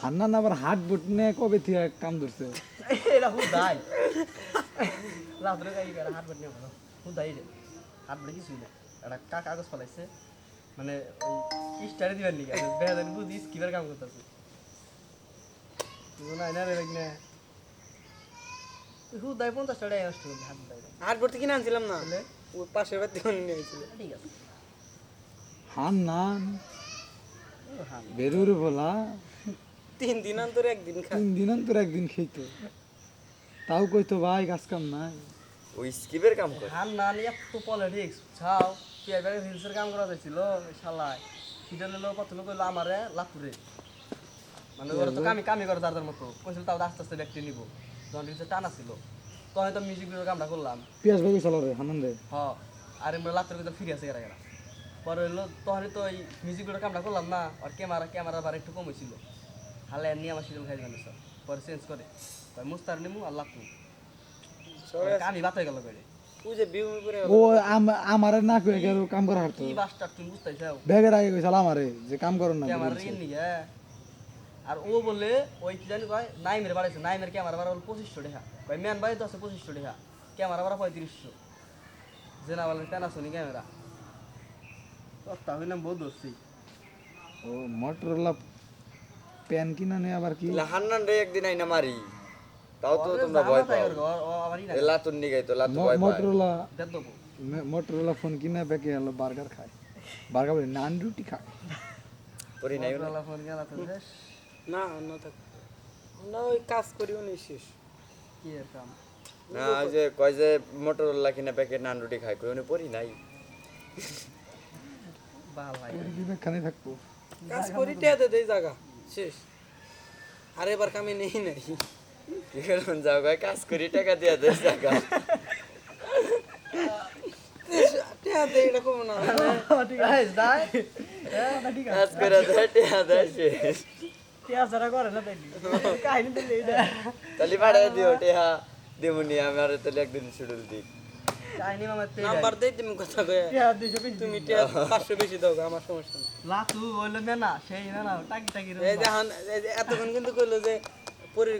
হান্নান আবার হাট বুট নিয়ে কবে থেকে কাম ধরছে এটা হুদাই রাত্রে গাই করে হাত বাটনি ভালো হুদাই রে হাত বাটে কিছুই না একটা কাগজ ফলাইছে মানে ওই স্টারে দিবেন নি গেছে বেহাদেন বুঝি স্কিপের কাম করতেছে তুই না না রে না হুদাই 50 টাকা আসছে হাত বাটে হাট ভর্তি কিনে আনছিলাম না ওই পাশের বাড়ি থেকে নিয়ে আইছিল ঠিক আছে হান্নান ও হ্যাঁ বেরুরে বলা 3 দিন অন্তর একদিন খাই 3 দিন অন্তর একদিন খেইতো তাও কইতো ভাই কাজ কাম নাই ওই স্কিপের কাম করে হান না নিয়ে একটু পলিটিক্স ছাও কি এবারে হিলসের কাম করা যাচ্ছিল শালায় সেটা নিলো প্রথমে কইলো আমারে লাতুরে মানে ওরা তো কামি করে তাদের মতো কইছিল তাও আস্তে আস্তে ব্যক্তি নিব যখন হিলসের টানা ছিল তখন তো মিউজিক ভিডিওর কামটা করলাম পিয়াস ভাই চালা রে হান্নান রে হ আর আমরা লাতুর ভিতরে ফিরে আসে গেরা পরে হইলো তখনই তো এই মিউজিক ভিডিওর কামটা করলাম না আর ক্যামেরা বার একটু কম হয়েছিল হালে নিয়ে আমার সিজন খাই দিলাম সব পরে চেঞ্জ করে তাই মুস্তার নিমু আর লাতু কামি বাত হয়ে গেল করে ওই যে বিউ করে ও আমারে না কই গেল কাম করা হারতো কি বাসটা তুমি বুঝতেছাও ব্যাগের আগে কইছাল আমারে যে কাম করন না ক্যামেরা রিয়েল নিয়ে আর ও বলে ওই কি জানি কয় নাইমের বাড়াইছে নাইমের ক্যামেরা বাড়া হল 2500 টাকা কয় ম্যান বাড়ি তো আছে 2500 টাকা ক্যামেরা বাড়া 3500 জেনা বলে প্যানাসোনিক ক্যামেরা কথা হইলাম বহুত দোস্তি ও মোটরোলা প্যান কিনা নে আবার কি হান্নান রে একদিন আইনা মারি তাও তো তোমরা ভয় পাও এ লাতুন নিগাই তো লাতু ভয় পায় মোটরোলা দেখ দেবো মোটরোলা ফোন কিনা ব্যাকে হলো বার্গার খায় বার্গার বলে নান রুটি খায় করি নাই ফোন গেল তো শেষ না না থাক না ওই কাজ করি উনি শেষ কি এর কাম না ওই যে কয় যে মোটরোলা কিনা প্যাকেট নান রুটি খাই কই উনি পড়ি নাই বাল ভাই খানে থাকবো কাজ করি টেতে দেই জায়গা শেষ আর এবার কামে নেই নাই কি করুন যাও ভাই কাজ করি টাকা দিয়া দেস টাকা টেতে এরকম না ঠিক আছে যাই ঠিক আছে কাজ করে দেয় টাকা দেয় শেষ টিয়াসারা করে না তাই কাহিনী তো এইটা তাহলে পাঠাই দিও টাকা দেবনি আমার তাহলে একদিন শিডিউল দিই কাহিনী মামা তে নাম্বার দেই তুমি কথা কই টিয়া 220 তুমি টেয়া 500 বেশি দাও আমার সমস্যা নেই লাতু বললো না সেই না টাকি টাকি এই যে এতক্ষণ কিন্তু কইলো যে পরির